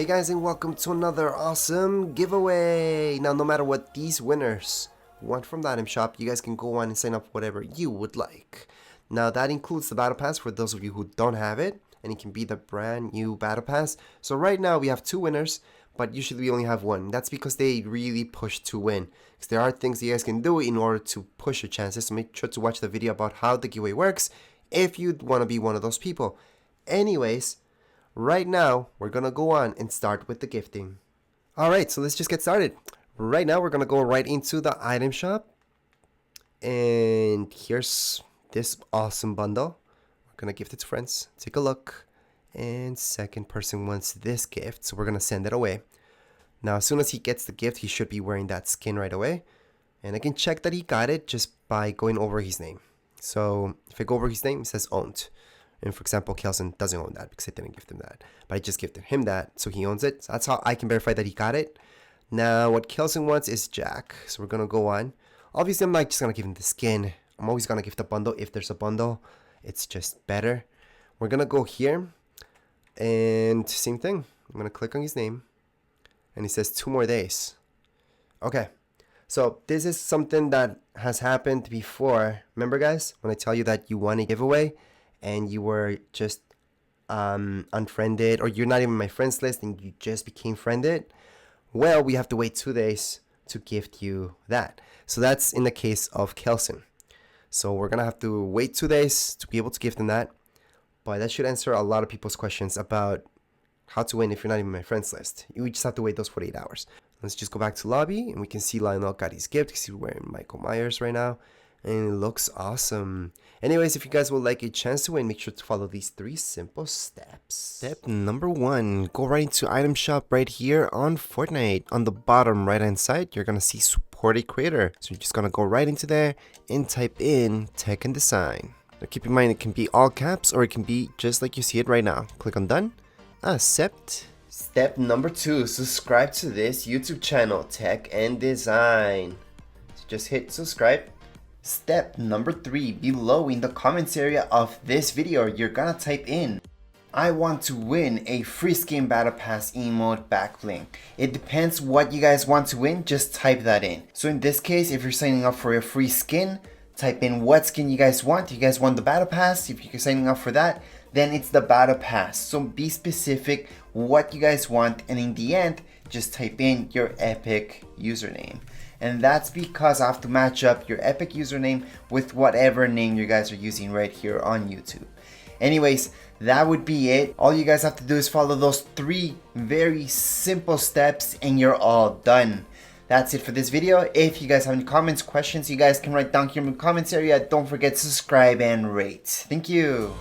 Hey guys, and welcome to another awesome giveaway. Now, no matter what these winners want from the item shop, you guys can go on and sign up for whatever you would like. Now, that includes the battle pass for those of you who don't have it, and it can be the brand new battle pass. So right now we have two winners, but usually we only have one. That's because they really push to win, because there are things you guys can do in order to push your chances. So make sure to watch the video about how the giveaway works if you want to be one of those people. Anyways, right now, we're gonna go on and start with the gifting. Alright, so let's just get started. Right now, we're gonna go right into the item shop. And here's this awesome bundle. We're gonna gift it to friends. Take a look. And second person wants this gift, so we're gonna send it away. Now, as soon as he gets the gift, he should be wearing that skin right away. And I can check that he got it just by going over his name. So if I go over his name, it says owned. And for example, Kelson doesn't own that because I didn't gift him that. But I just gifted him that, so he owns it. So that's how I can verify that he got it. Now, what Kelson wants is Jack. So we're going to go on. Obviously, I'm not just going to give him the skin. I'm always going to gift a bundle if there's a bundle. It's just better. We're going to go here. And same thing. I'm going to click on his name. And he says 2 more days. Okay. So this is something that has happened before. Remember, guys, when I tell you that you won a giveaway and you were just unfriended, or you're not even my friends list and you just became friended? Well, we have to wait 2 days to gift you that. So that's in the case of Kelson. So we're gonna have to wait 2 days to be able to gift him that. But that should answer a lot of people's questions about how to win if you're not even my friends list. You just have to wait those 48 hours. Let's just go back to lobby, and we can see Lionel got his gift because he's wearing Michael Myers right now. And it looks awesome. Anyways, if you guys would like a chance to win, make sure to follow these 3 simple steps. Step number 1, go right into item shop right here on Fortnite. On the bottom right hand side, you're gonna see support a creator. So you're just gonna go right into there and type in tech and design. Now keep in mind, it can be all caps or it can be just like you see it right now. Click on done, accept. Step number 2, subscribe to this YouTube channel, Tech and Design. So just hit subscribe. Step number 3, below in the comments area of this video, you're gonna type in, I want to win a free skin battle pass emote back bling. It depends what you guys want to win, just type that in. So in this case, if you're signing up for a free skin, type in what skin you guys want. If you guys want the battle pass, if you're signing up for that, then it's the battle pass. So be specific what you guys want, and in the end, just type in your epic username. And that's because I have to match up your epic username with whatever name you guys are using right here on YouTube. Anyways, that would be it. All you guys have to do is follow those 3 very simple steps and you're all done. That's it for this video. If you guys have any comments, questions, you guys can write down here in the comments area. Don't forget to subscribe and rate. Thank you.